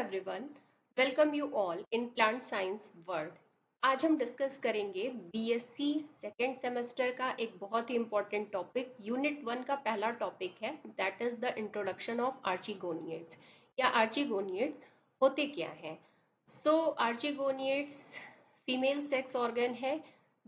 Everyone, welcome you all in plant science world. आज हम discuss करेंगे बीएससी सेकेंड सेमेस्टर का एक बहुत ही इम्पोर्टेंट टॉपिक। यूनिट 1 का पहला टॉपिक है, that is the introduction of archegoniates या आर्चिगोनियड्स होते क्या हैं। आर्चिगोनियड्स फीमेल सेक्स ऑर्गन है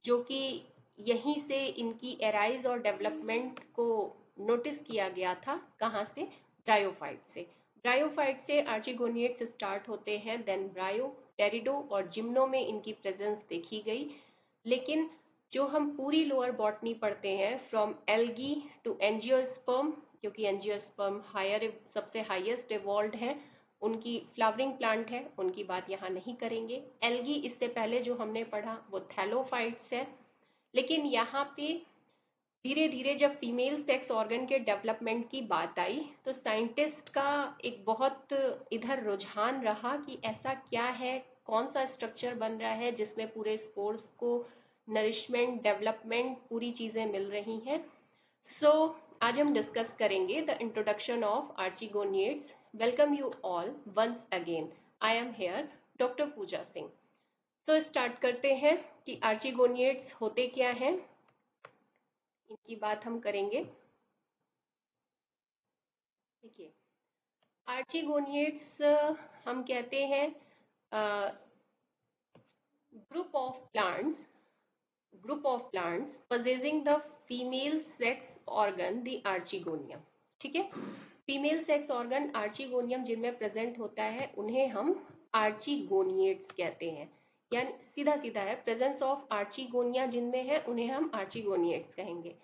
जो कि यहीं से इनकी एराइज और डेवलपमेंट को नोटिस किया गया था। कहाँ से? ब्रायोफाइट से। ब्रायोफाइट से आर्चिगोनियड्स स्टार्ट होते हैं, देन ब्रायो, टेरिडो और जिम्नो में इनकी प्रेजेंस देखी गई। लेकिन जो हम पूरी लोअर बॉटनी पढ़ते हैं फ्रॉम एल्गी टू एंजियोस्पर्म, क्योंकि एंजियोस्पर्म हायर सबसे हाईएस्ट इवॉल्व है, उनकी फ्लावरिंग प्लांट है, उनकी बात यहाँ नहीं करेंगे। एल्गी इससे पहले जो हमने पढ़ा वो थैलोफाइट्स है। लेकिन यहाँ पे धीरे धीरे जब फीमेल सेक्स ऑर्गन के डेवलपमेंट की बात आई तो साइंटिस्ट का एक बहुत इधर रुझान रहा कि ऐसा क्या है, कौन सा स्ट्रक्चर बन रहा है जिसमें पूरे स्पोर्स को नरिशमेंट, डेवलपमेंट, पूरी चीज़ें मिल रही हैं। आज हम डिस्कस करेंगे the introduction of archegoniates. Welcome you all once again. I am here doctor Pooja Singh. Start करते हैं कि आर्चिगोनियड्स होते क्या हैं, इनकी बात हम करेंगे। देखिए, आर्चिगोनियड्स हम कहते हैं group of plants possessing the female sex organ the archegonium। ठीक है, फीमेल सेक्स ऑर्गन आर्चिगोनियम जिनमें प्रेजेंट होता है उन्हें हम आर्चिगोनियड्स कहते हैं। यानी सीधा सीधा है, प्रेजेंस ऑफ आर्चिगोनिया जिनमें है उन्हें हम आर्चिगोनियड्स कहेंगे।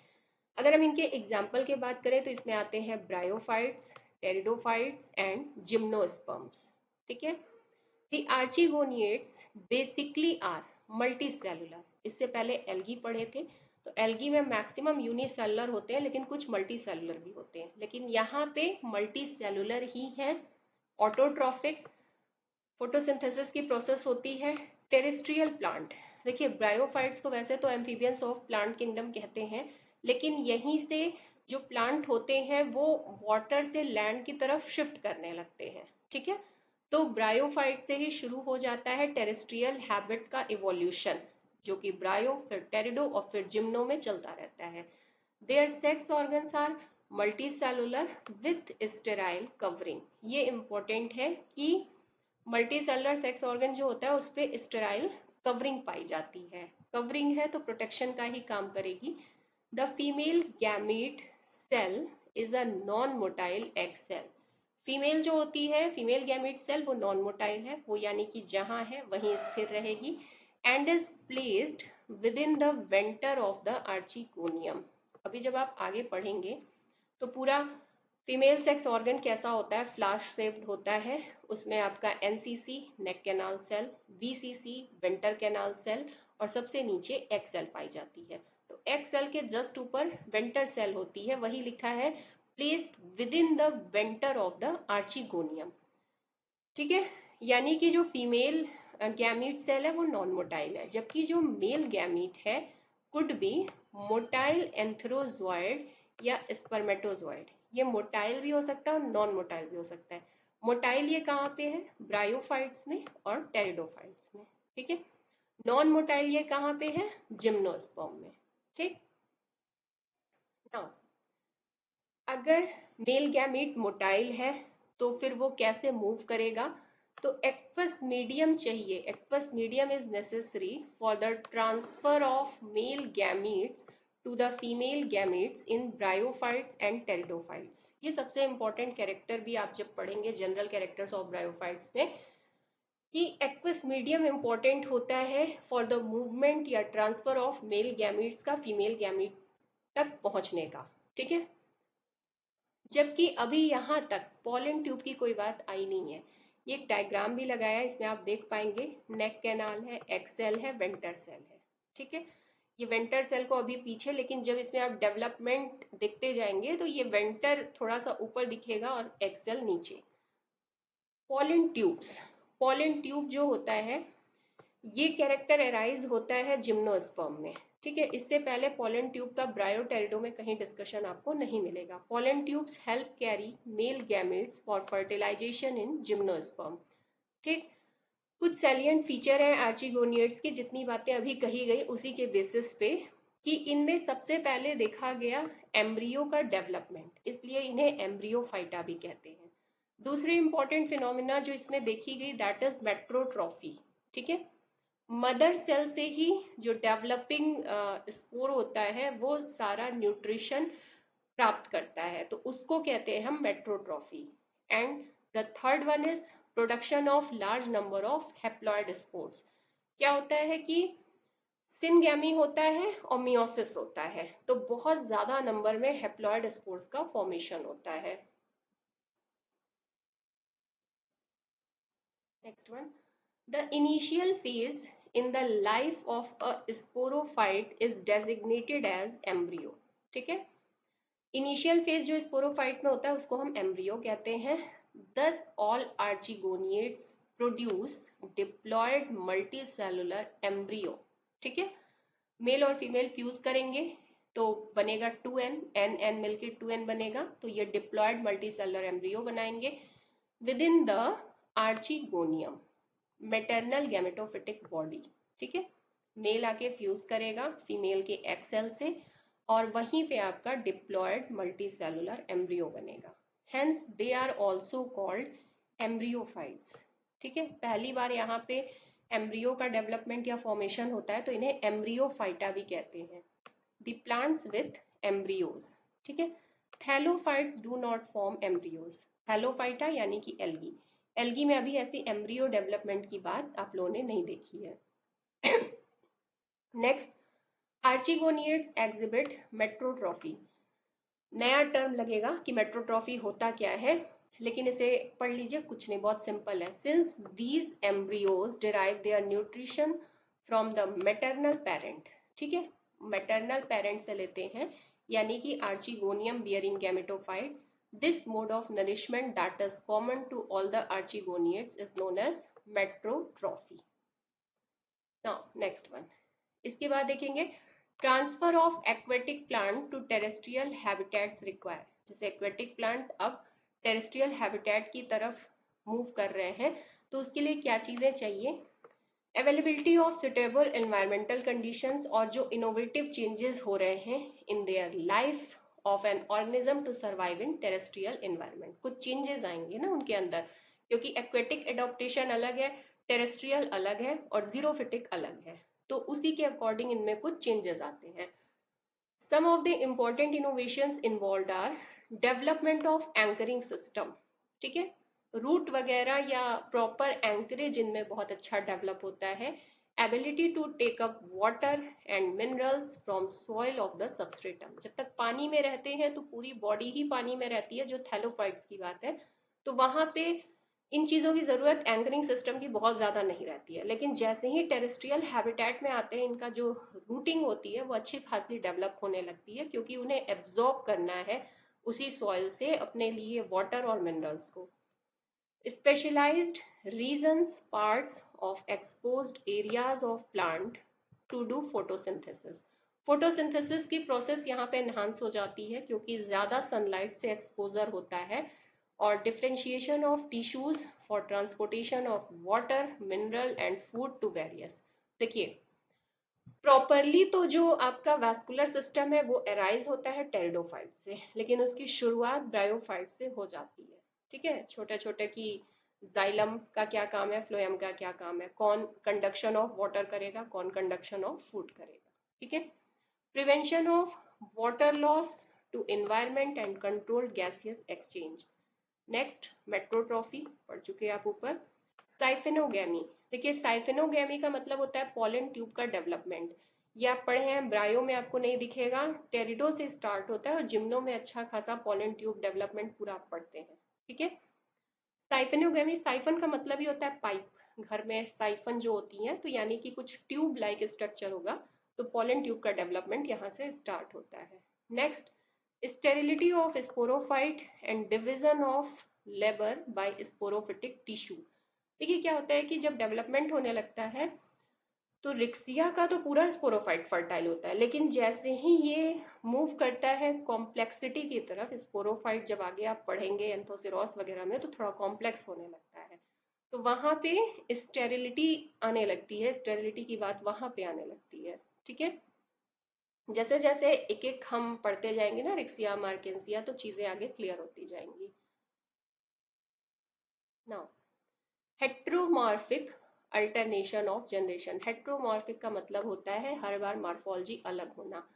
अगर हम इनके एग्जाम्पल की बात करें तो इसमें आते हैं ब्रायोफाइट्स, टेरिडोफाइट्स एंड जिम्नोस्पर्म्स। ठीक है, द आर्चिगोनियड्स बेसिकली आर मल्टीसेलुलर। इससे पहले एल्गी पढ़े थे, तो एल्गी में मैक्सिमम यूनिसेलुलर होते हैं लेकिन कुछ मल्टीसेलुलर भी होते हैं, लेकिन यहाँ पे मल्टीसेलुलर ही है। ऑटोट्रॉफिक, फोटोसिंथेसिस की प्रोसेस होती है। टेरेस्ट्रियल प्लांट, देखिए ब्रायोफाइट्स को वैसे तो एम्फीबियंस ऑफ प्लांट किंगडम कहते हैं, लेकिन यहीं से जो प्लांट होते हैं वो वाटर से लैंड की तरफ शिफ्ट करने लगते हैं। ठीक है, तो ब्रायोफाइट से ही शुरू हो जाता है टेरेस्ट्रियल हैबिट का इवोल्यूशन, जो कि ब्रायो, फिर टेरिडो और फिर जिम्नो में चलता रहता है। Their sex organs are multicellular with sterile covering. ये इंपॉर्टेंट है कि मल्टीसेलुलर सेक्स ऑर्गन जो होता है उस पर स्टेराइल कवरिंग पाई जाती है। कवरिंग है तो प्रोटेक्शन का ही काम करेगी। The female gamete cell is a non motile egg cell. Female जो होती है, फीमेल गैमीट सेल, वो नॉन मोटाइल है, वो यानी कि जहां है वहीं स्थिर रहेगी। And is placed within the venter of the archegonium. अभी जब आप आगे पढ़ेंगे तो पूरा फीमेल सेक्स ऑर्गन कैसा होता है, फ्लाश शेप्ड होता है। उसमें आपका NCC neck canal cell, VCC venter canal cell और सबसे नीचे एग सेल पाई जाती है। तो एग सेल के जस्ट ऊपर वेंटर सेल होती है, वही लिखा है placed within the venter of the archegonium. ठीक है, यानी कि जो फीमेल गैमीट सेल है वो नॉन मोटाइल है, जबकि जो मेल गैमीट है कुड बी मोटाइल एंथ्रोजॉइड या स्पर्मेटोजॉइड। ये मोटाइल भी हो सकता है और नॉन मोटाइल भी हो सकता है। मोटाइल ये कहाँ पे है? ब्रायोफाइट्स में और टेरिडोफाइट्स में। ठीक है, नॉन मोटाइल ये कहाँ पे है? जिम्नोस्पर्म में। ठीक, नाउ अगर मेल गैमीट मोटाइल है तो फिर वो कैसे मूव करेगा? तो एक्वस मीडियम चाहिए। Aqueous medium is necessary for the transfer of male gametes to the female gametes in bryophytes and pteridophytes. ये सबसे इंपॉर्टेंट कैरेक्टर भी आप जब पढ़ेंगे जनरल कैरेक्टर्स ऑफ ब्रायोफाइट्स में, कि एक्वस मीडियम इंपॉर्टेंट होता है फॉर द मूवमेंट या ट्रांसफर ऑफ मेल गैमीट्स का फीमेल गैमीट तक पहुंचने का। ठीक है, जबकि अभी यहाँ तक पॉलन ट्यूब की कोई बात आई नहीं है। ये एक डायग्राम भी लगाया है, इसमें आप देख पाएंगे नेक कैनाल है, एक्सेल है, वेंटर सेल है। ठीक है, ये वेंटर सेल को अभी पीछे, लेकिन जब इसमें आप डेवलपमेंट देखते जाएंगे तो ये वेंटर थोड़ा सा ऊपर दिखेगा और एक्सेल नीचे। पॉलन ट्यूब्स, पॉलन ट्यूब जो होता है ये कैरेक्टर एराइज होता है जिम्नोस्पर्म में। ठीक है, इससे पहले पॉलन ट्यूब का ब्रायोटेरिडो में कहीं डिस्कशन आपको नहीं मिलेगा। Pollen tubes help carry male gametes for fertilisation in gymnosperm. ठीक, कुछ सैलिएंट फीचर है आर्चिगोनियड्स के, जितनी बातें अभी कही गई उसी के बेसिस पे, कि इनमें सबसे पहले देखा गया एम्ब्रियो का डेवलपमेंट, इसलिए इन्हें एम्ब्रियोफाइटा भी कहते हैं। दूसरी इंपॉर्टेंट फिनोमिना जो इसमें देखी गई दैट इज मेट्रोट्रॉफी। ठीक है, मदर सेल से ही जो डेवलपिंग स्पोर होता है वो सारा न्यूट्रिशन प्राप्त करता है, तो उसको कहते हैं हम matrotrophy. And the third one is production of large number of haploid spores. क्या होता है कि सिनगैमी होता है और मियोसिस होता है, तो बहुत ज्यादा नंबर में हेप्लॉइड स्पोर्स का फॉर्मेशन होता है। Next one, the initial phase in the life of a sporophyte is designated as embryo। ठीक है, इनिशियल फेज जो स्पोरोफाइट में होता है उसको हम एम्ब्रियो कहते हैं। Thus all archegoniates produce diploid multicellular embryo. ठीक है, मेल और फीमेल फ्यूज करेंगे तो बनेगा 2n, एन एन मिलकर 2n बनेगा, तो ये डिप्लॉयड मल्टीसेलुलर एम्ब्रियो बनाएंगे with in the archegonium maternal gametophytic body. ठीक है, मेल आके फ्यूज करेगा फीमेल के एग सेल से और वहीं पे आपका डिप्लॉयड मल्टीसेलुलर एम्ब्रियो बनेगा। Hence they are also called embryophytes. ठीक है, पहली बार यहाँ पे एम्ब्रियो का डेवलपमेंट या फॉर्मेशन होता है तो इन्हें एम्ब्रियोफाइटा भी कहते हैं। The plants with embryos. ठीक है, thallophytes do not form embryos. Thallophyta यानी कि एल्गी, एल्गी में अभी ऐसी एम्ब्रियो डेवलपमेंट की बात आप लोगों ने नहीं देखी है। Next, archegoniates exhibit matrotrophy. नया टर्म लगेगा कि मेट्रोट्रॉफी होता क्या है, लेकिन इसे पढ़ लीजिए, कुछ नहीं, बहुत सिंपल है। Since these embryos derive their nutrition from the maternal parent. ठीक है, मैटरनल पेरेंट से लेते हैं, यानी कि archegonium bearing gametophyte. This mode of nourishment that is common to all the archegoniates is known as matrotrophy. Now next one, इसके बाद देखेंगे transfer of aquatic plant to terrestrial habitats require. जैसे aquatic plant अब terrestrial habitat की तरफ move कर रहे हैं, तो उसके लिए क्या चीजें चाहिए? Availability of suitable environmental conditions, और जो इनोवेटिव चेंजेस हो रहे हैं in their life of an organism to survive in terrestrial environment. कुछ चेंजेस आएंगे ना उनके अंदर, क्योंकि एक्वेटिक एडोप्टेशन अलग है, टेरेस्ट्रियल अलग है और जीरोफिटिक अलग है, तो उसी के अकॉर्डिंग इनमें कुछ चेंजेस आते हैं। Some of the important innovations involved are development of anchoring system. ठीक है, रूट वगैरह या प्रॉपर एंकरेज इनमें बहुत अच्छा डेवलप होता है। Ability to take up water and minerals from soil of the substratum. जब तक पानी में रहते हैं तो पूरी बॉडी ही पानी में रहती है, जो थैलोफाइट्स की बात है, तो वहां पे इन चीज़ों की ज़रूरत एंकरिंग सिस्टम की बहुत ज़्यादा नहीं रहती है। लेकिन जैसे ही टेरेस्ट्रियल हैबिटेट में आते हैं, इनका जो रूटिंग होती है वो अच्छी खासी डेवलप होने लगती है, क्योंकि उन्हें एब्जॉर्ब करना है उसी सॉइल से अपने लिए वाटर और मिनरल्स को। Specialised regions parts of exposed areas of plant to do photosynthesis. Photosynthesis की प्रोसेस यहाँ पे एनहांस हो जाती है, क्योंकि ज़्यादा सनलाइट से एक्सपोजर होता है। और differentiation of tissues for transportation of water, mineral and food to various. देखिए, प्रॉपरली तो जो आपका वैस्कुलर सिस्टम है वो एराइज होता है टेरिडोफाइट से, लेकिन उसकी शुरुआत ब्रायोफाइट से हो जाती है। ठीक है, छोटे छोटे की जाइलम का क्या काम है, फ्लोएम का क्या काम है, कौन कंडक्शन ऑफ वाटर करेगा, कौन कंडक्शन ऑफ फूड करेगा। ठीक है, prevention of water loss to environment and controlled gaseous exchange. Next, matrotrophy पढ़ चुके हैं आप ऊपर। साइफेनोगैमी, देखिए साइफेनोगैमी का मतलब होता है पॉलन ट्यूब का डेवलपमेंट। ये आप पढ़े हैं, ब्रायो में आपको नहीं दिखेगा, टेरिडो से स्टार्ट होता है और जिम्नो में अच्छा खासा पॉलन ट्यूब डेवलपमेंट पूरा आप पढ़ते हैं। ठीक है, साइफेनोगैमी, साइफन का मतलब ही होता है पाइप। घर में साइफन जो होती है, तो यानी कि कुछ ट्यूब लाइक स्ट्रक्चर होगा, तो पॉलन ट्यूब का डेवलपमेंट यहाँ से स्टार्ट होता है। Next, sterility of sporophyte and division of labour by sporophytic tissue. देखिए क्या होता है कि जब डेवलपमेंट होने लगता है तो रिक्सिया का तो पूरा स्पोरोफाइट फर्टाइल होता है, लेकिन जैसे ही ये मूव करता है कॉम्प्लेक्सिटी की तरफ, स्पोरोफाइट जब आगे आप पढ़ेंगे एंथोसिरोस वगैरह में, तो थोड़ा कॉम्प्लेक्स होने लगता है। तो वहां पे स्टेरिलिटी आने लगती है, स्टेरिलिटी की बात वहां पे आने लगती है। ठीक है, जैसे जैसे एक एक हम पढ़ते जाएंगे ना रिक्सिया मार्केंसिया, तो चीजें आगे क्लियर होती जाएंगी। Now heteromorphic alternation of generation. Heteromorphic का मतलब होता है हर बार मॉर्फोलॉजी अलग होना।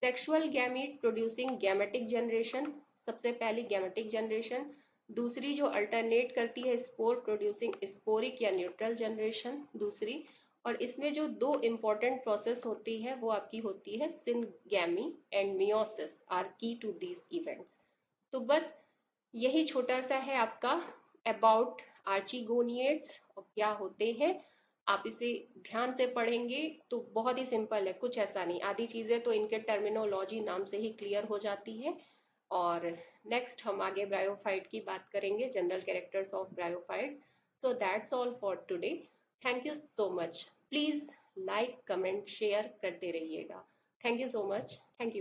Sexual gamete producing gametic generation, सबसे पहली गैमेटिक जनरेशन। दूसरी जो अल्टरनेट करती है स्पोर प्रोड्यूसिंग स्पोरिक या न्यूट्रल जनरेशन दूसरी। और इसमें जो दो इंपॉर्टेंट प्रोसेस होती है वो आपकी होती है सिनगैमी एंड मियोसिस आर की टू दीज इवेंट्स। तो बस यही छोटा सा है आपका अबाउट आर्चिगोनिएट्स और क्या होते हैं। आप इसे ध्यान से पढ़ेंगे तो बहुत ही सिंपल है, कुछ ऐसा नहीं, आधी चीजें तो इनके टर्मिनोलॉजी नाम से ही क्लियर हो जाती है। और नेक्स्ट हम आगे ब्रायोफाइट की बात करेंगे, general characters of bryophytes. So that's all for today. Thank you so much. Please like comment share करते रहिएगा। Thank you so much. Thank you.